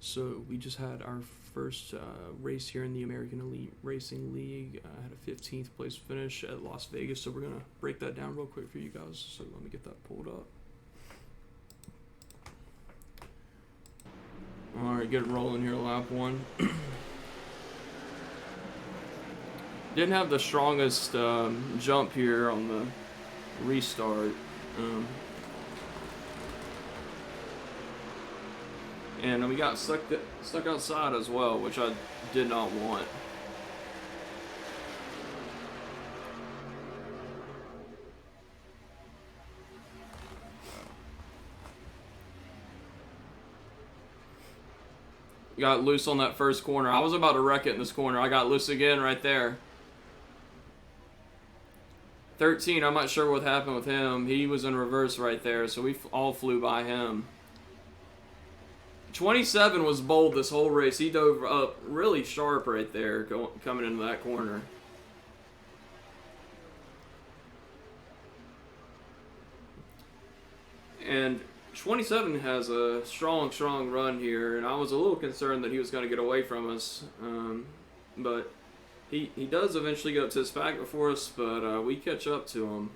So we just had our first race here in the American Elite Racing League. Had a 15th place finish at Las Vegas. So we're gonna break that down real quick for you guys. So let me get that pulled up. All right, get it rolling here, lap one. Didn't have the strongest jump here on the restart. And we got stuck outside as well, which I did not want. Got loose on that first corner. I was about to wreck it in this corner. I got loose again right there. 13, I'm not sure what happened with him. He was in reverse right there, so we all flew by him. 27 was bold this whole race. He dove up really sharp right there, coming into that corner. And 27 has a strong run here, and I was a little concerned that he was going to get away from us. But he does eventually get up to his back before us, but we catch up to him.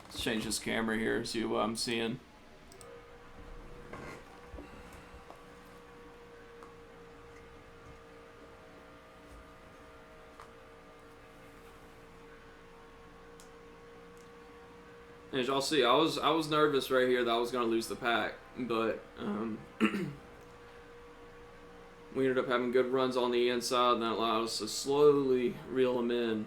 Let's change this camera here, see what I'm seeing. As y'all see, I was nervous right here that I was going to lose the pack, but we ended up having good runs on the inside, and that allowed us to slowly reel them in.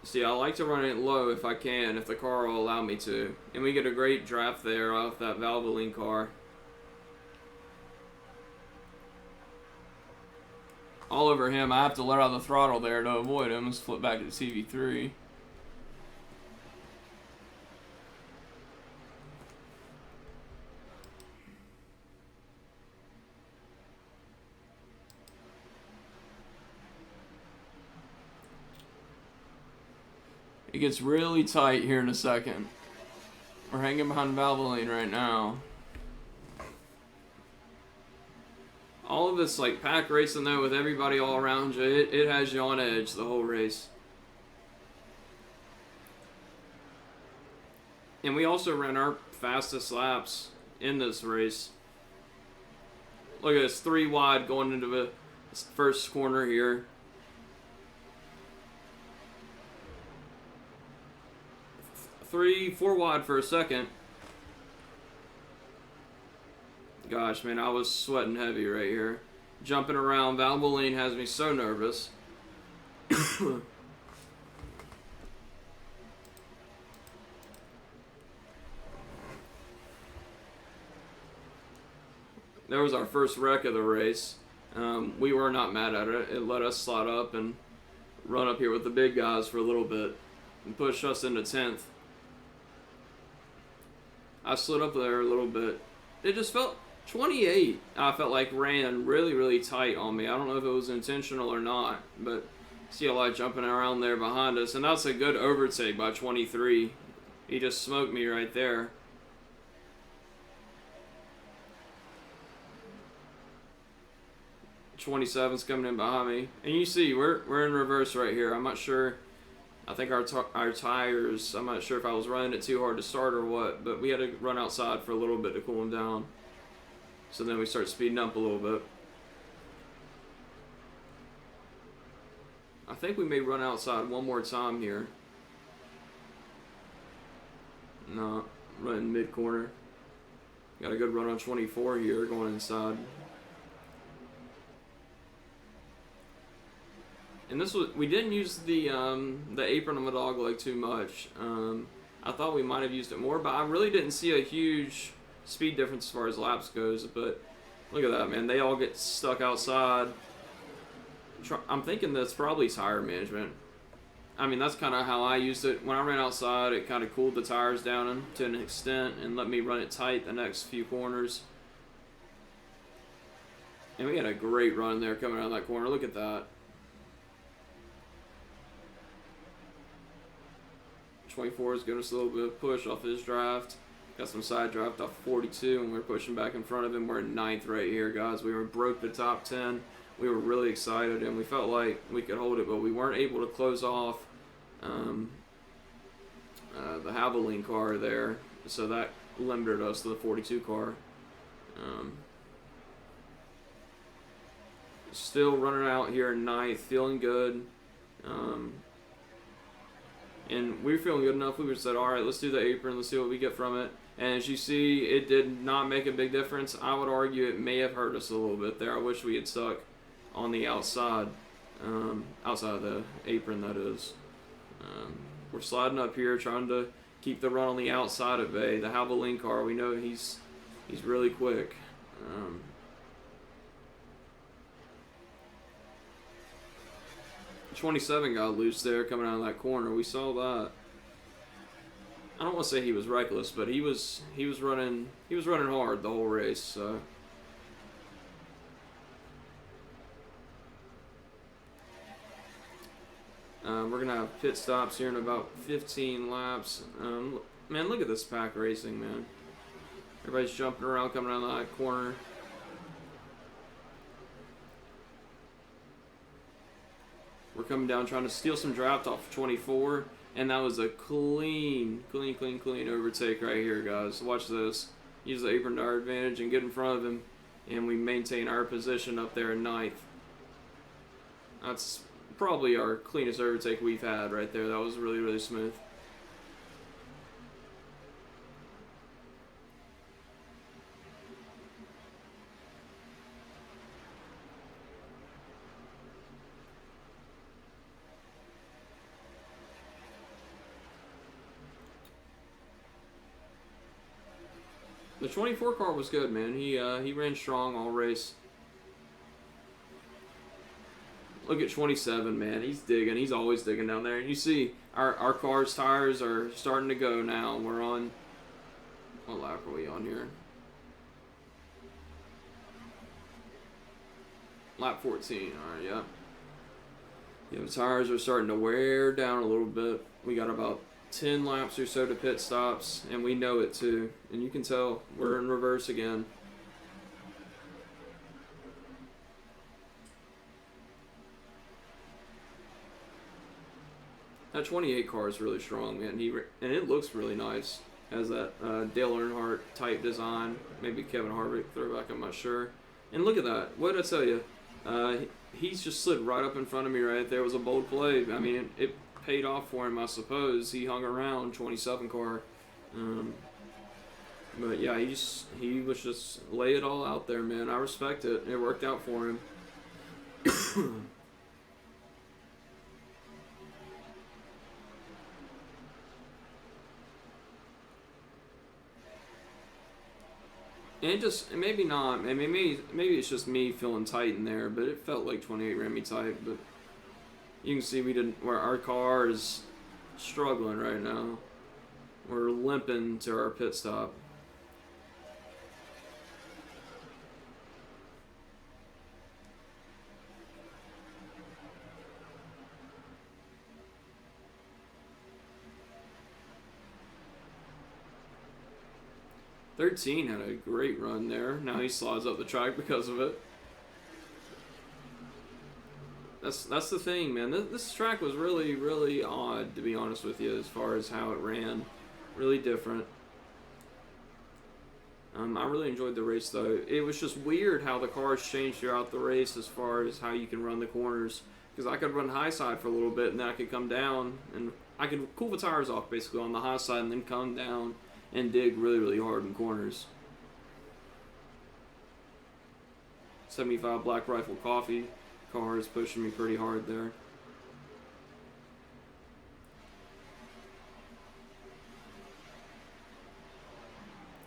See, I like to run it low if I can, if the car will allow me to. And we get a great draft there off that Valvoline car. All over him. I have to let out the throttle there to avoid him. Let's flip back to the CV3. It gets really tight here in a second. We're hanging behind Valvoline right now. All of this like pack racing though with everybody all around you, it has you on edge the whole race. And we also ran our fastest laps in this race. Look at this, 3 wide going into the first corner here. 4 wide for a second. Gosh, man, I was sweating heavy right here. Jumping around, Valvoline has me so nervous. There was our first wreck of the race. We were not mad at it. It let us slide up and run up here with the big guys for a little bit and push us into 10th. I slid up there a little bit. It just felt 28. I felt like ran really tight on me. I don't know if it was intentional or not, but see a lot jumping around there behind us, and that's a good overtake by 23. He just smoked me right there. .27's coming in behind me, and you see we're in reverse right here. I'm not sure. I think our tires, I'm not sure if I was running it too hard to start or what, but we had to run outside for a little bit to cool them down. So then we start speeding up a little bit. I think we may run outside one more time here. No, running mid-corner. Got a good run on 24 here going inside. And this was, we didn't use the apron on the dogleg too much. I thought we might have used it more, but I really didn't see a huge speed difference as far as laps goes. But look at that, man. They all get stuck outside. I'm thinking that's probably tire management. I mean, that's kind of how I used it. When I ran outside, it kind of cooled the tires down to an extent and let me run it tight the next few corners. And we had a great run there coming out of that corner. Look at that. 24 is giving us a little bit of push off his draft. Got some side draft off 42, and we're pushing back in front of him. We're in 9th right here, guys. We broke the top 10. We were really excited, and we felt like we could hold it, but we weren't able to close off the Havoline car there, so that limited us to the 42 car. Still running out here in 9th, feeling good. And we were feeling good enough, we just said, all right, let's do the apron, let's see what we get from it. And as you see, it did not make a big difference. I would argue it may have hurt us a little bit there. I wish we had stuck on the outside, outside of the apron, that is. We're sliding up here, trying to keep the run on the outside of bay. The Havoline car, we know he's really quick. 27 got loose there coming out of that corner. We saw that. I don't want to say he was reckless, but he was running hard the whole race. So. We're gonna have pit stops here in about 15 laps. Man, look at this pack racing, man. Everybody's jumping around coming out of that corner. We're coming down trying to steal some draft off 24, and that was a clean overtake right here, guys. Watch this. Use the apron to our advantage and get in front of him, and we maintain our position up there in 9th. That's probably our cleanest overtake we've had right there. That was really smooth. The 24 car was good, man. He ran strong all race. Look at 27, man. He's digging. He's always digging down there. And you see our car's tires are starting to go now. We're on, what lap are we on here? Lap 14. All right, yeah. Yeah, the tires are starting to wear down a little bit. We got about 10 laps or so to pit stops, and we know it too. And you can tell we're in reverse again. That 28 car is really strong, man. And it looks really nice. Has that Dale Earnhardt type design. Maybe Kevin Harvick throwback, I'm not sure. And look at that. What did I tell you? He's just slid right up in front of me right there. It was a bold play. I mean, it paid off for him, I suppose. He hung around 27 car. But yeah, he was just lay it all out there, man. I respect it. It worked out for him. And maybe not. Maybe it's just me feeling tight in there, but it felt like 28 ran me tight. But you can see where our car is struggling right now. We're limping to our pit stop. "13 had a great run there. Now he slides up the track because of it. That's the thing, man. This track was really odd, to be honest with you, as far as how it ran. Really different. I really enjoyed the race, though. It was just weird how the cars changed throughout the race as far as how you can run the corners. Because I could run high side for a little bit, and then I could come down, and I could cool the tires off, basically, on the high side, and then come down and dig really hard in corners. 75 Black Rifle Coffee car is pushing me pretty hard there.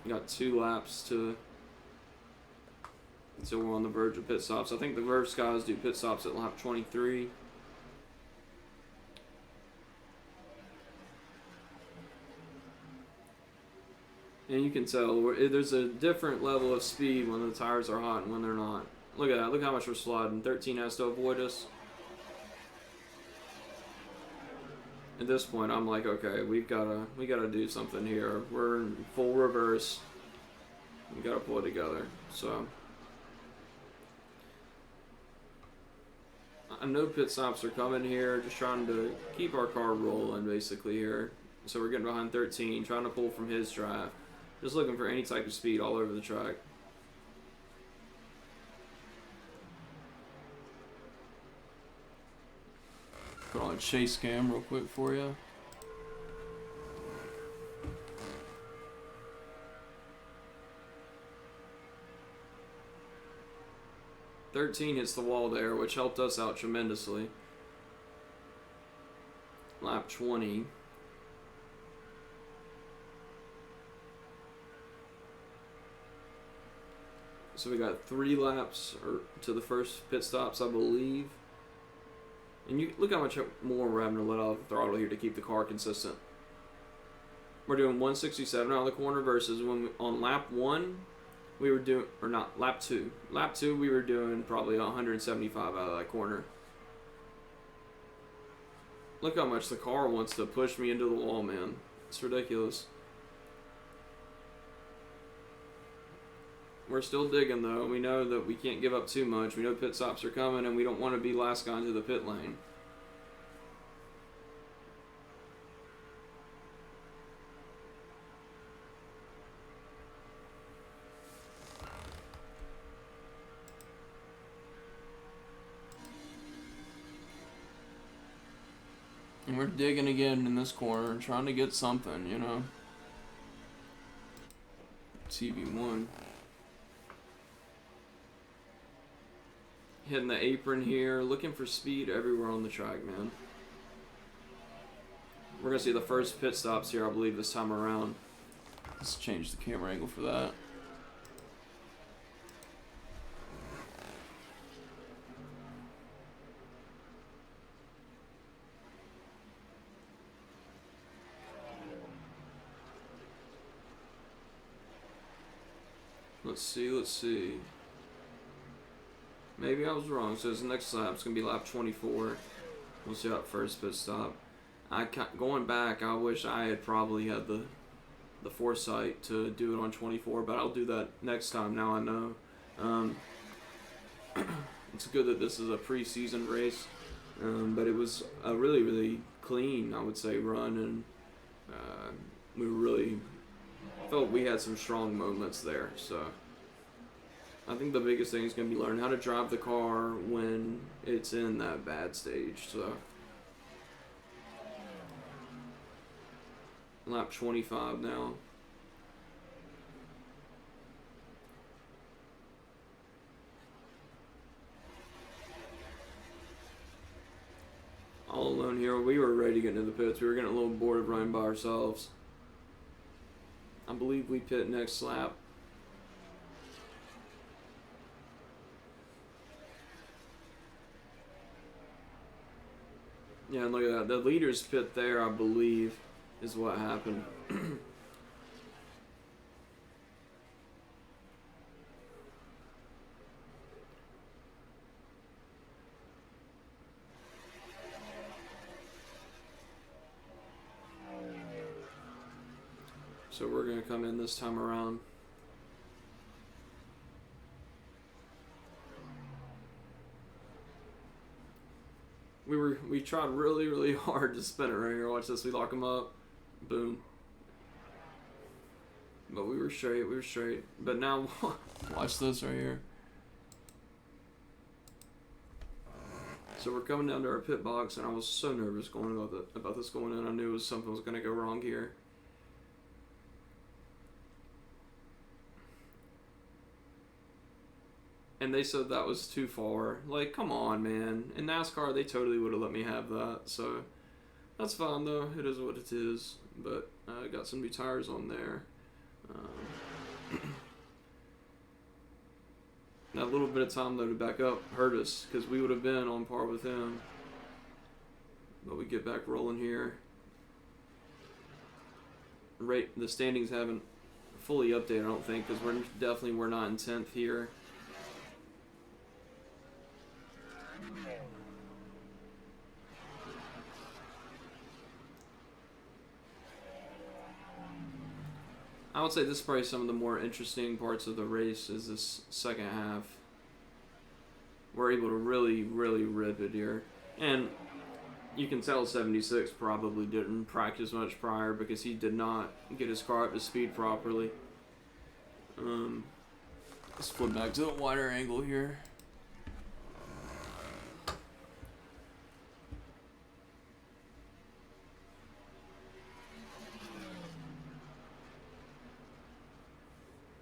Got 2 laps until we're on the verge of pit stops. I think the Verve guys do pit stops at lap 23. And you can tell there's a different level of speed when the tires are hot and when they're not. Look at that. Look how much we're sliding. 13 has to avoid us. At this point, I'm like, okay, we gotta do something here. We're in full reverse. We gotta pull it together. So I know pit stops are coming here. Just trying to keep our car rolling basically here. So we're getting behind 13, trying to pull from his drive. Just looking for any type of speed all over the track. Put on a chase cam real quick for you. "13 hits the wall there, which helped us out tremendously. Lap 20. So we got 3 laps to the first pit stops, I believe. And you look how much more we're having to let off the throttle here to keep the car consistent. We're doing 167 out of the corner versus when on lap 1 we were doing, or not, lap 2. Lap 2 we were doing probably 175 out of that corner. Look how much the car wants to push me into the wall, man. It's ridiculous. We're still digging though. We know that we can't give up too much. We know pit stops are coming and we don't want to be last guy into the pit lane. And we're digging again in this corner, trying to get something, you know. TV1. Hitting the apron here, looking for speed everywhere on the track, man. We're going to see the first pit stops here, I believe, this time around. Let's change the camera angle for that. Let's see. Maybe I was wrong. So this next lap is going to be lap 24. We'll see that first pit stop. Going back, I wish I had probably had the foresight to do it on 24, but I'll do that next time. Now I know. It's good that this is a preseason race, but it was a really, really clean, I would say, run, and we really felt we had some strong moments there. So I think the biggest thing is going to be learning how to drive the car when it's in that bad stage. So lap 25 now. All alone here. We were ready to get into the pits. We were getting a little bored of running by ourselves. I believe we pit next lap. Yeah, and look at that. The leader's pit there, I believe, is what happened. So we're going to come in this time around. We tried really, really hard to spin it right here. Watch this. We lock him up. Boom. But we were straight. But now, watch this right here. So we're coming down to our pit box, and I was so nervous going about this going in. I knew something was going to go wrong here. And they said that was too far. Like, come on, man. In NASCAR, they totally would have let me have that. So, that's fine, though. It is what it is. But I got some new tires on there. That little bit of time, though, to back up hurt us. Because we would have been on par with him. But we get back rolling here. The standings haven't fully updated, I don't think. Because we're not in 10th here. I would say this is probably some of the more interesting parts of the race is this second half. We're able to really, really rip it here. And you can tell 76 probably didn't practice much prior because he did not get his car up to speed properly. Let's flip back to the wider angle here.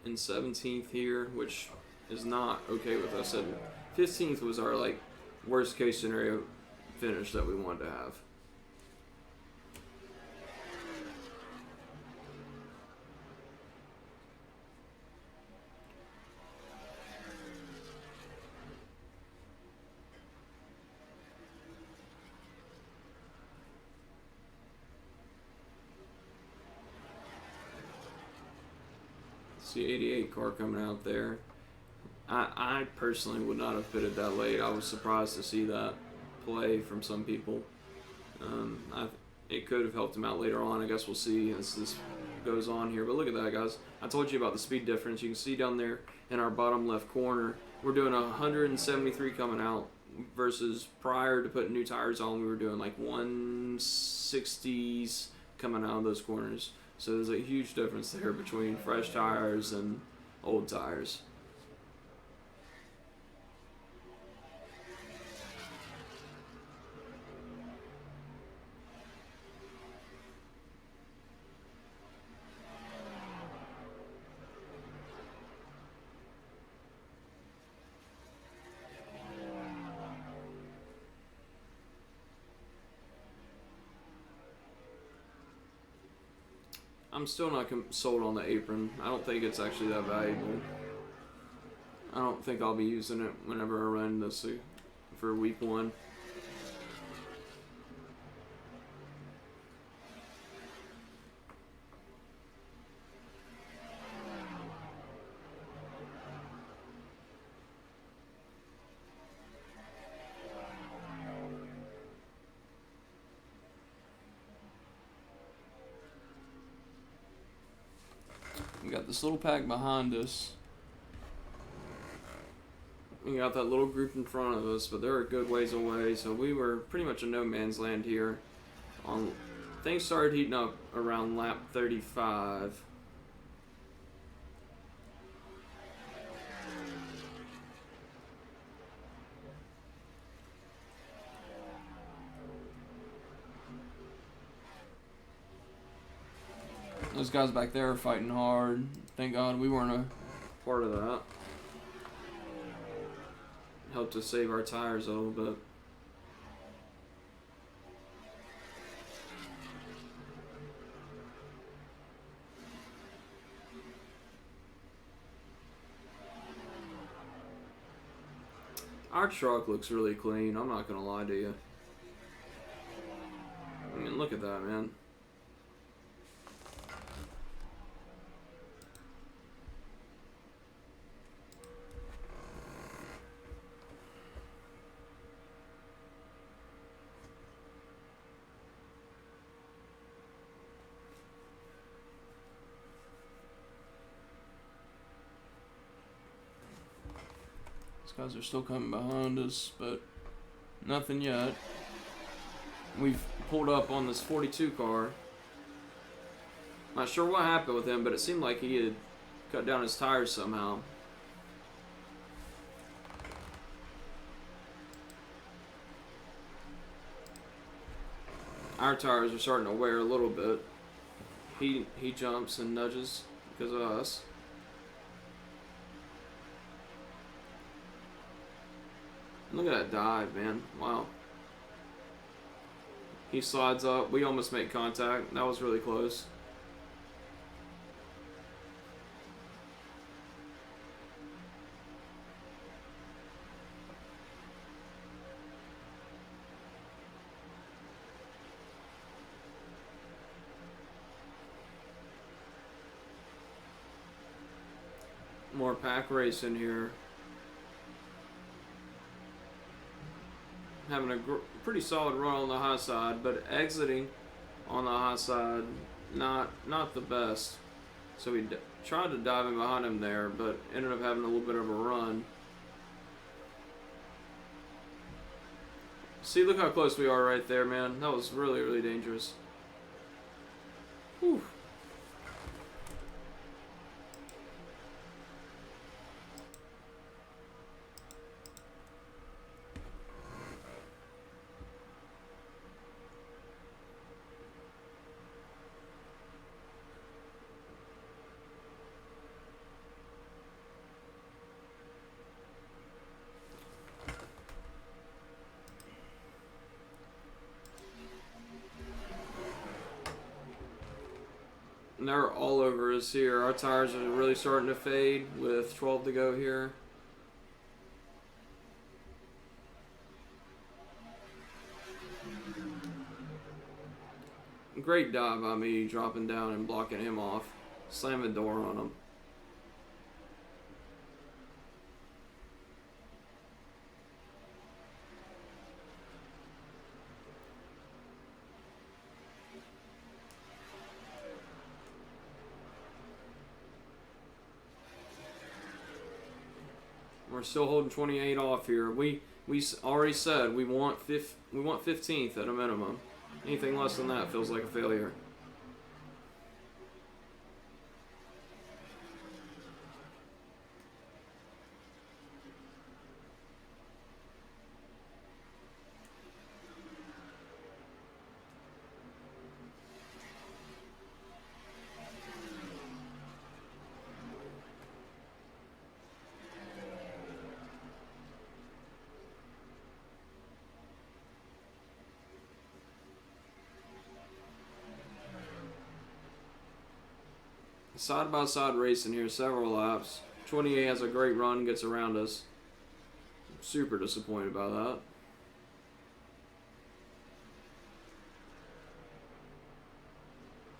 In 17th here, which is not okay with us. 15th was our like worst case scenario finish that we wanted to have. See 88 car coming out there. I personally would not have pitted that late. I was surprised to see that play from some people. It could have helped him out later on. I guess we'll see as this goes on here. But look at that, guys. I told you about the speed difference. You can see down there in our bottom left corner, we're doing 173 coming out versus prior to putting new tires on, we were doing like 160s coming out of those corners. So there's a huge difference there between fresh tires and old tires. I'm still not sold on the apron. I don't think it's actually that valuable. I don't think I'll be using it whenever I run this for week 1. We got this little pack behind us. We got that little group in front of us, but they're a good ways away, so we were pretty much in no man's land here. Things started heating up around lap 35. Those guys back there are fighting hard. Thank God we weren't a part of that. Helped us save our tires a little bit. Our truck looks really clean. I'm not gonna lie to you. I mean, look at that, man. These guys are still coming behind us, but nothing yet. We've pulled up on this 42 car. Not sure what happened with him, but it seemed like he had cut down his tires somehow. Our tires are starting to wear a little bit. He jumps and nudges because of us. Look at that dive, man. Wow. He slides up. We almost made contact. That was really close. More pack racing here. having a pretty solid run on the high side, but exiting on the high side, not the best. So we tried to dive in behind him there, but ended up having a little bit of a run. See, look how close we are right there, man. That was really, really dangerous. Whew. And they're all over us here. Our tires are really starting to fade with 12 to go here. Great dive by me, dropping down and blocking him off. Slam the door on him. We're still holding 28 off here. We already said we want 15th at a minimum. Anything less than that feels like a failure. Side by side racing here, several laps. 28 has a great run, gets around us. Super disappointed about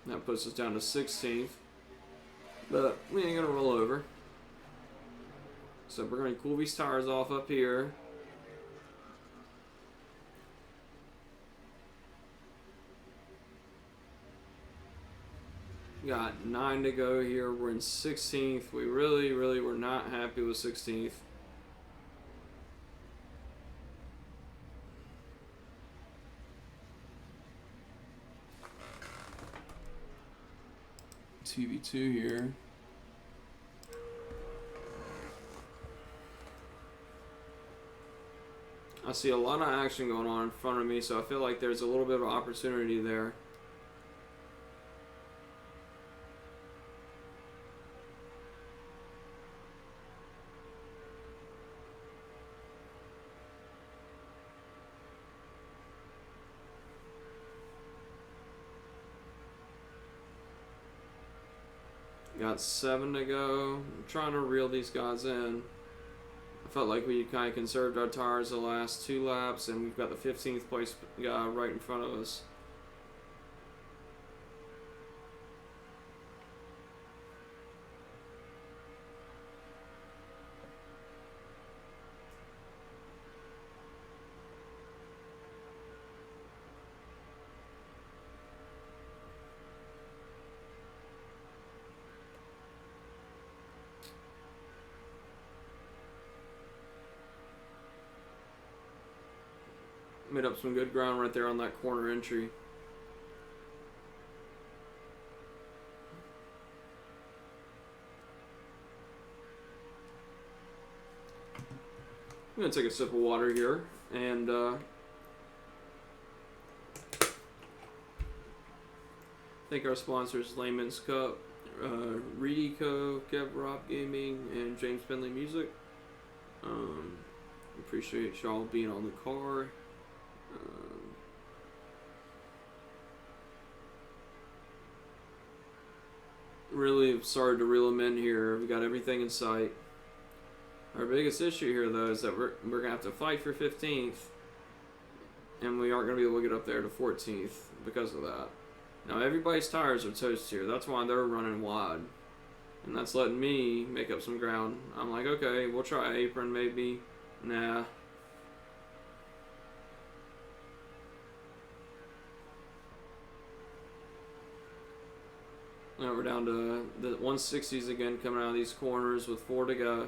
that. That puts us down to 16th. But we ain't gonna roll over. So we're gonna cool these tires off up here. Got 9 to go here. We're in 16th. We really were not happy with 16th. TV2 here. I see a lot of action going on in front of me, so I feel like there's a little bit of opportunity there. Got 7 to go. I'm trying to reel these guys in. I felt like we kind of conserved our tires the last 2 laps, and we've got the 15th place guy right in front of us. Made up some good ground right there on that corner entry. I'm gonna take a sip of water here and thank our sponsors, Layman's Cup, Reedico, Kev Rob Gaming, and James Finley Music. Appreciate y'all being on the car. Really sorry to reel them in here. We got everything in sight. Our biggest issue here, though, is that we're gonna have to fight for 15th, and we aren't gonna be able to get up there to 14th because of that. Now everybody's tires are toast here. That's why they're running wide, and that's letting me make up some ground. I'm like, okay, we'll try apron maybe. Nah. Now we're down to the 160s again, coming out of these corners with 4 to go.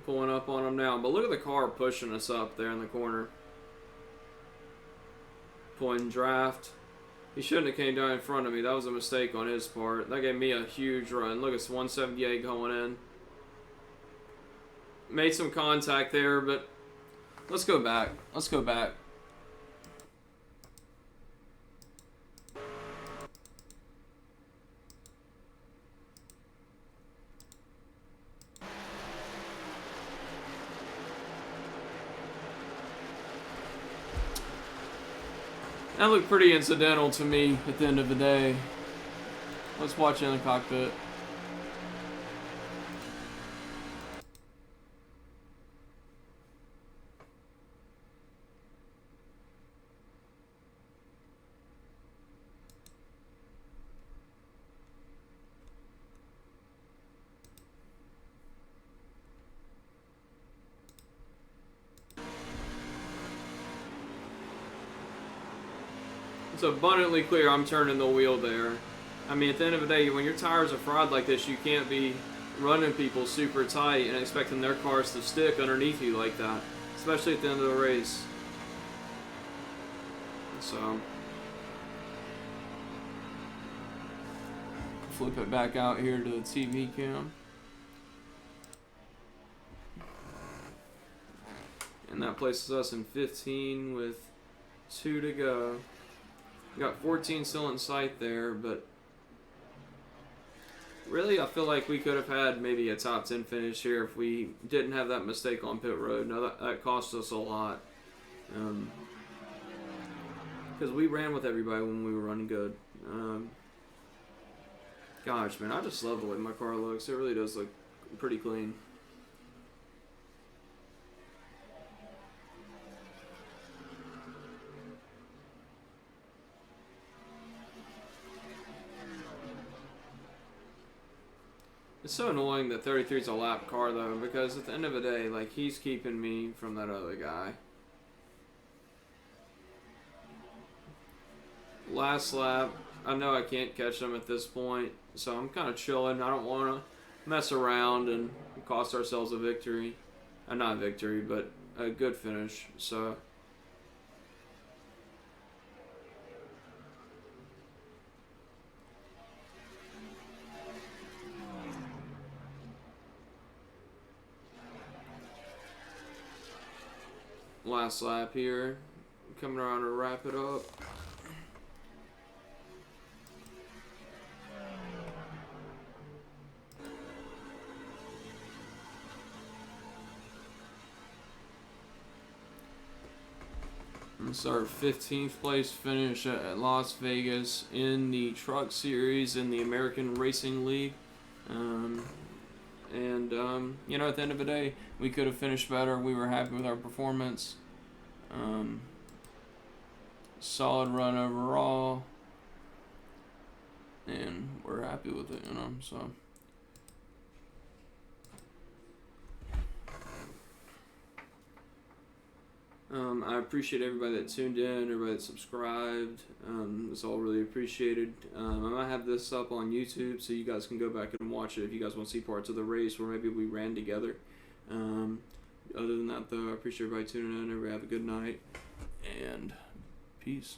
Pulling up on him now, but look at the car pushing us up there in the corner. Pulling draft. He shouldn't have came down in front of me. That was a mistake on his part. That gave me a huge run. Look, it's 178 going in. Made some contact there, but let's go back. Let's go back. That looked pretty incidental to me at the end of the day. Let's watch in the cockpit. It's abundantly clear I'm turning the wheel there. I mean, at the end of the day, when your tires are fried like this, you can't be running people super tight and expecting their cars to stick underneath you like that, especially at the end of the race. So, flip it back out here to the TV cam. And that places us in 15 with 2 to go. We got 14 still in sight there, but really I feel like we could have had maybe a top 10 finish here if we didn't have that mistake on pit road. Now that cost us a lot. Because we ran with everybody when we were running good. Gosh, man, I just love the way my car looks. It really does look pretty clean. It's so annoying that 33 is a lap car though, because at the end of the day, like, he's keeping me from that other guy. Last lap, I know I can't catch him at this point, so I'm kind of chilling. I don't want to mess around and cost ourselves a victory. Not a victory, but a good finish. So last lap here, coming around to wrap it up. It's our 15th place finish at Las Vegas in the Truck Series in the American Racing League. You know, at the end of the day, we could have finished better. We were happy with our performance. Solid run overall. And we're happy with it, you know, so. I appreciate everybody that tuned in, everybody that subscribed. It's all really appreciated. I might have this up on YouTube so you guys can go back and watch it if you guys want to see parts of the race where maybe we ran together. Other than that, though, I appreciate everybody tuning in. Everybody have a good night, and peace.